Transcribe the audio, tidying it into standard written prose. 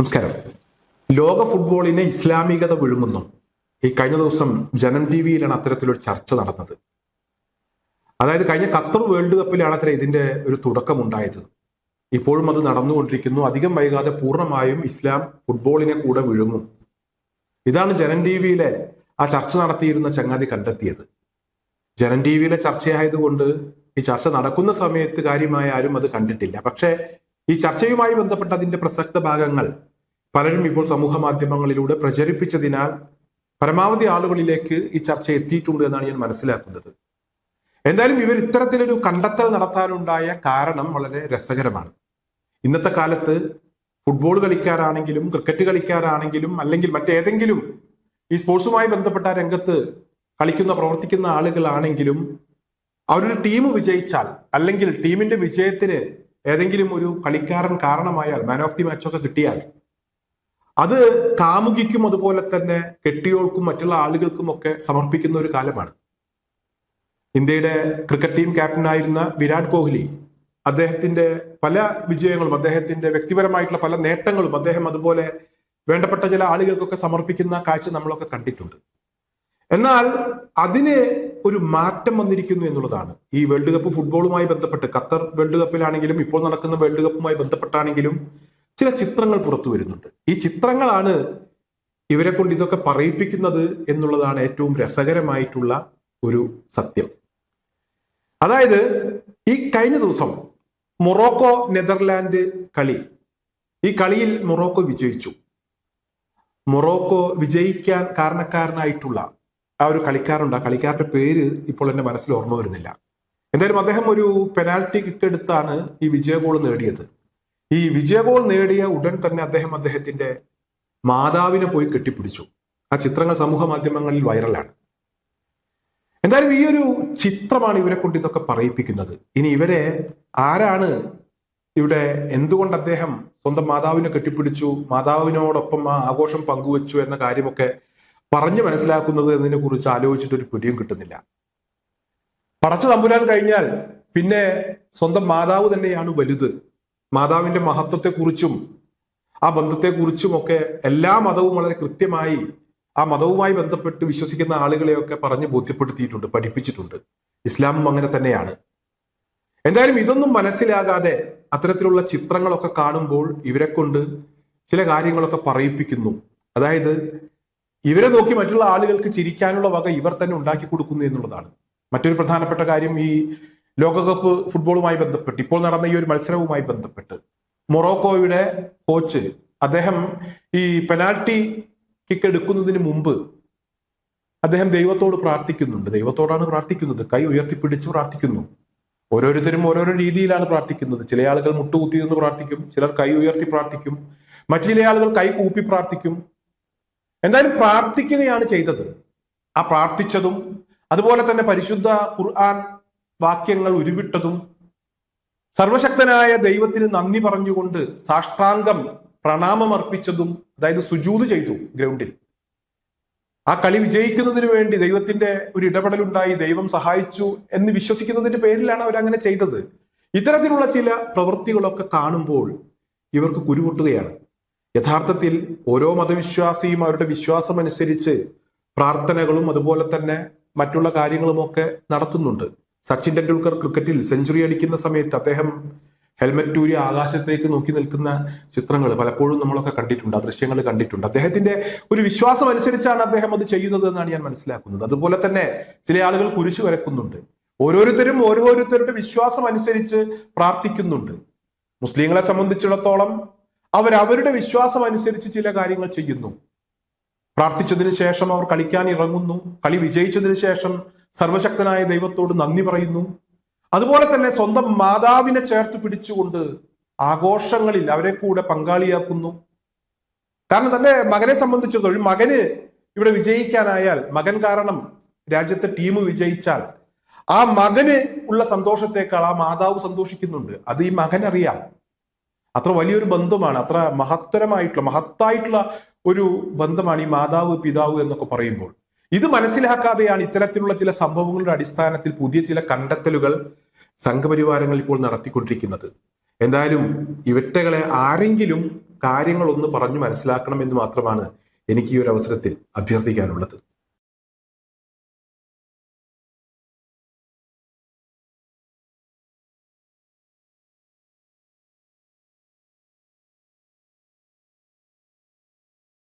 നമസ്കാരം. ലോക ഫുട്ബോളിനെ ഇസ്ലാമികത വിഴുങ്ങുന്നു. ഈ കഴിഞ്ഞ ദിവസം ജനം ടി വിയിലാണ് അത്തരത്തിലൊരു ചർച്ച നടന്നത്. അതായത് കഴിഞ്ഞ ഖത്തർ വേൾഡ് കപ്പിലാണ് അത്ര ഇതിന്റെ ഒരു തുടക്കമുണ്ടായത്. ഇപ്പോഴും അത് നടന്നുകൊണ്ടിരിക്കുന്നു. അധികം വൈകാതെ പൂർണ്ണമായും ഇസ്ലാം ഫുട്ബോളിനെ കൂടെ വിഴുങ്ങും. ഇതാണ് ജനം ടി വിയിലെ ആ ചർച്ച നടത്തിയിരുന്ന ചങ്ങാതി കണ്ടെത്തിയത്. ജനം ടി വിയിലെ ചർച്ചയായതുകൊണ്ട് ഈ ചർച്ച നടക്കുന്ന സമയത്ത് കാര്യമായ ആരും അത് കണ്ടിട്ടില്ല. പക്ഷേ ഈ ചർച്ചയുമായി ബന്ധപ്പെട്ട അതിന്റെ പ്രസക്ത ഭാഗങ്ങൾ പലരും ഇപ്പോൾ സമൂഹ മാധ്യമങ്ങളിലൂടെ പ്രചരിപ്പിച്ചതിനാൽ പരമാവധി ആളുകളിലേക്ക് ഈ ചർച്ച എത്തിയിട്ടുണ്ട് എന്നാണ് ഞാൻ മനസ്സിലാക്കുന്നത്. എന്തായാലും ഇവർ ഇത്തരത്തിലൊരു കണ്ടെത്തൽ നടത്താനുണ്ടായ കാരണം വളരെ രസകരമാണ്. ഇന്നത്തെ കാലത്ത് ഫുട്ബോൾ കളിക്കാരാണെങ്കിലും ക്രിക്കറ്റ് കളിക്കാരാണെങ്കിലും അല്ലെങ്കിൽ മറ്റേതെങ്കിലും ഈ സ്പോർട്സുമായി ബന്ധപ്പെട്ട രംഗത്ത് പ്രവർത്തിക്കുന്ന ആളുകളാണെങ്കിലും അവരൊരു ടീം വിജയിച്ചാൽ അല്ലെങ്കിൽ ടീമിന്റെ വിജയത്തിന് ഏതെങ്കിലും ഒരു കളിക്കാരൻ കാരണമായാൽ മാൻ ഓഫ് ദി മാച്ച് ഒക്കെ കിട്ടിയാൽ അത് കാമുകിക്കും അതുപോലെ തന്നെ കെട്ടിയോൾക്കും മറ്റുള്ള ആളുകൾക്കും ഒക്കെ സമർപ്പിക്കുന്ന ഒരു കാലമാണ്. ഇന്ത്യയുടെ ക്രിക്കറ്റ് ടീം ക്യാപ്റ്റനായിരുന്ന വിരാട് കോഹ്ലി അദ്ദേഹത്തിന്റെ പല വിജയങ്ങളും അദ്ദേഹത്തിന്റെ വ്യക്തിപരമായിട്ടുള്ള പല നേട്ടങ്ങളും അദ്ദേഹം അതുപോലെ വേണ്ടപ്പെട്ട ചില ആളുകൾക്കൊക്കെ സമർപ്പിക്കുന്ന കാഴ്ച നമ്മളൊക്കെ കണ്ടിട്ടുണ്ട്. എന്നാൽ അതിന് ഒരു മാറ്റം വന്നിരിക്കുന്നു എന്നുള്ളതാണ്. ഈ വേൾഡ് കപ്പ് ഫുട്ബോളുമായി ബന്ധപ്പെട്ട് ഖത്തർ വേൾഡ് കപ്പിലാണെങ്കിലും ഇപ്പോൾ നടക്കുന്ന വേൾഡ് കപ്പുമായി ബന്ധപ്പെട്ടാണെങ്കിലും ചില ചിത്രങ്ങൾ പുറത്തു വരുന്നുണ്ട്. ഈ ചിത്രങ്ങളാണ് ഇവരെ കൊണ്ട് ഇതൊക്കെ പറയിപ്പിക്കുന്നത് എന്നുള്ളതാണ് ഏറ്റവും രസകരമായിട്ടുള്ള ഒരു സത്യം. അതായത് ഈ കഴിഞ്ഞ ദിവസം മൊറോക്കോ നെതർലാൻഡ് കളി, ഈ കളിയിൽ മൊറോക്കോ വിജയിച്ചു. മൊറോക്കോ വിജയിക്കാൻ കാരണക്കാരനായിട്ടുള്ള ആ ഒരു കളിക്കാരുണ്ട്. ആ കളിക്കാരന്റെ പേര് ഇപ്പോൾ എന്റെ മനസ്സിൽ ഓർമ്മ വരുന്നില്ല. എന്തായാലും അദ്ദേഹം ഒരു പെനാൽറ്റി കിക്ക് എടുത്താണ് ഈ വിജയ ഗോൾ നേടിയത്. ഈ വിജയ ഗോൾ നേടിയ ഉടൻ തന്നെ അദ്ദേഹത്തിന്റെ മാതാവിനെ പോയി കെട്ടിപ്പിടിച്ചു. ആ ചിത്രങ്ങൾ സമൂഹ മാധ്യമങ്ങളിൽ വൈറലാണ്. എന്തായാലും ഈ ഒരു ചിത്രമാണ് ഇവരെ കൊണ്ട് ഇതൊക്കെ പറയിപ്പിക്കുന്നത്. ഇനി ഇവരെ ആരാണ് ഇവിടെ എന്തുകൊണ്ട് അദ്ദേഹം സ്വന്തം മാതാവിനെ കെട്ടിപ്പിടിച്ചു, മാതാവിനോടൊപ്പം ആ ആഘോഷം പങ്കുവച്ചു എന്ന കാര്യമൊക്കെ പറഞ്ഞു മനസ്സിലാക്കുന്നത് എന്നതിനെ കുറിച്ച് ആലോചിച്ചിട്ട് ഒരു പിടിയും കിട്ടുന്നില്ല. പടച്ച തമ്പുരാൻ കഴിഞ്ഞാൽ പിന്നെ സ്വന്തം മാതാവ് തന്നെയാണ് വലുത്. മാതാവിന്റെ മഹത്വത്തെക്കുറിച്ചും ആ ബന്ധത്തെക്കുറിച്ചും ഒക്കെ എല്ലാ മതവും വളരെ കൃത്യമായി ആ മതവുമായി ബന്ധപ്പെട്ട് വിശ്വസിക്കുന്ന ആളുകളെയൊക്കെ പറഞ്ഞ് ബോധ്യപ്പെടുത്തിയിട്ടുണ്ട്, പഠിപ്പിച്ചിട്ടുണ്ട്. ഇസ്ലാമും അങ്ങനെ തന്നെയാണ്. എന്തായാലും ഇതൊന്നും മനസ്സിലാകാതെ അത്തരത്തിലുള്ള ചിത്രങ്ങളൊക്കെ കാണുമ്പോൾ ഇവരെ കൊണ്ട് ചില കാര്യങ്ങളൊക്കെ പറയിപ്പിക്കുന്നു. അതായത് ഇവരെ നോക്കി മറ്റുള്ള ആളുകൾക്ക് ചിരിക്കാനുള്ള വക ഇവർ തന്നെ ഉണ്ടാക്കി കൊടുക്കുന്നു എന്നുള്ളതാണ്. മറ്റൊരു പ്രധാനപ്പെട്ട കാര്യം, ഈ ലോകകപ്പ് ഫുട്ബോളുമായി ബന്ധപ്പെട്ട് ഇപ്പോൾ നടന്ന ഈ ഒരു മത്സരവുമായി ബന്ധപ്പെട്ട് മൊറോക്കോയുടെ കോച്ച് അദ്ദേഹം ഈ പെനാൽറ്റി കിക്ക് എടുക്കുന്നതിന് മുമ്പ് അദ്ദേഹം ദൈവത്തോട് പ്രാർത്ഥിക്കുന്നുണ്ട്. ദൈവത്തോടാണ് പ്രാർത്ഥിക്കുന്നത്, കൈ ഉയർത്തിപ്പിടിച്ച് പ്രാർത്ഥിക്കുന്നു. ഓരോരുത്തരും ഓരോരോ രീതിയിലാണ് പ്രാർത്ഥിക്കുന്നത്. ചില ആളുകൾ മുട്ടുകുത്തി നിന്ന് പ്രാർത്ഥിക്കും, ചിലർ കൈ ഉയർത്തി പ്രാർത്ഥിക്കും, മറ്റു ചില ആളുകൾ കൈ കൂപ്പി പ്രാർത്ഥിക്കും. എന്തായാലും പ്രാർത്ഥിക്കുകയാണ് ചെയ്തത്. ആ പ്രാർത്ഥിച്ചതും അതുപോലെ തന്നെ പരിശുദ്ധ ഖുർആൻ വാക്യങ്ങൾ ഉരുവിട്ടതും സർവശക്തനായ ദൈവത്തിന് നന്ദി പറഞ്ഞുകൊണ്ട് സാഷ്ടാംഗം പ്രണാമം അർപ്പിച്ചതും, അതായത് സുജൂദ് ചെയ്തു ഗ്രൗണ്ടിൽ. ആ കളി വിജയിക്കുന്നതിന് വേണ്ടി ദൈവത്തിന്റെ ഒരു ഇടപെടലുണ്ടായി, ദൈവം സഹായിച്ചു എന്ന് വിശ്വസിക്കുന്നതിന്റെ പേരിലാണ് അവരങ്ങനെ ചെയ്തത്. ഇത്തരത്തിലുള്ള ചില പ്രവൃത്തികളൊക്കെ കാണുമ്പോൾ ഇവർക്ക് കുരുപൊട്ടുകയാണ്. യഥാർത്ഥത്തിൽ ഓരോ മതവിശ്വാസിയും അവരുടെ വിശ്വാസം അനുസരിച്ച് പ്രാർത്ഥനകളും അതുപോലെ തന്നെ മറ്റുള്ള കാര്യങ്ങളുമൊക്കെ നടത്തുന്നുണ്ട്. സച്ചിൻ ടെണ്ടുൽക്കർ ക്രിക്കറ്റിൽ സെഞ്ചുറി അടിക്കുന്ന സമയത്ത് അദ്ദേഹം ഹെൽമെറ്റ് ഊരി ആകാശത്തേക്ക് നോക്കി നിൽക്കുന്ന ചിത്രങ്ങൾ പലപ്പോഴും നമ്മളൊക്കെ കണ്ടിട്ടുണ്ട്, ആ ദൃശ്യങ്ങൾ കണ്ടിട്ടുണ്ട്. അദ്ദേഹത്തിന്റെ ഒരു വിശ്വാസം അനുസരിച്ചാണ് അദ്ദേഹം അത് ചെയ്യുന്നത് എന്നാണ് ഞാൻ മനസ്സിലാക്കുന്നത്. അതുപോലെ തന്നെ ചില ആളുകൾ കുരിശു വരക്കുന്നുണ്ട്. ഓരോരുത്തരും ഓരോരുത്തരുടെ വിശ്വാസം അനുസരിച്ച് പ്രാർത്ഥിക്കുന്നുണ്ട്. മുസ്ലിങ്ങളെ സംബന്ധിച്ചിടത്തോളം അവരവരുടെ വിശ്വാസം അനുസരിച്ച് ചില കാര്യങ്ങൾ ചെയ്യുന്നു. പ്രാർത്ഥിച്ചതിന് ശേഷം അവർ കളിക്കാൻ ഇറങ്ങുന്നു. കളി വിജയിച്ചതിന് ശേഷം സർവശക്തനായ ദൈവത്തോട് നന്ദി പറയുന്നു. അതുപോലെ തന്നെ സ്വന്തം മാതാവിനെ ചേർത്ത് പിടിച്ചുകൊണ്ട് ആഘോഷങ്ങളിൽ അവരെ കൂടെ പങ്കാളിയാക്കുന്നു. കാരണം തന്റെ മകനെ സംബന്ധിച്ചിടത്തോളം മകന് ഇവിടെ വിജയിക്കാനായാൽ, മകൻ കാരണം രാജ്യത്തെ ടീം വിജയിച്ചാൽ ആ മകന് ഉള്ള സന്തോഷത്തെക്കാൾ ആ മാതാവ് സന്തോഷിക്കുന്നുണ്ട്. അത് ഈ മകനറിയാം. അത്ര വലിയൊരു ബന്ധമാണ്, അത്ര മഹത്തായിട്ടുള്ള ഒരു ബന്ധമാണ് ഈ മാതാവ് പിതാവ് എന്നൊക്കെ പറയുമ്പോൾ. ഇത് മനസ്സിലാക്കാതെയാണ് ഇത്തരത്തിലുള്ള ചില സംഭവങ്ങളുടെ അടിസ്ഥാനത്തിൽ പുതിയ ചില കണ്ടെത്തലുകൾ സംഘപരിവാരങ്ങൾ ഇപ്പോൾ നടത്തിക്കൊണ്ടിരിക്കുന്നത്. എന്തായാലും ഇവറ്റകളെ ആരെങ്കിലും കാര്യങ്ങളൊന്ന് പറഞ്ഞു മനസ്സിലാക്കണം എന്ന് മാത്രമാണ് എനിക്ക് ഈ ഒരു അവസരത്തിൽ അഭ്യർത്ഥിക്കാനുള്ളത്.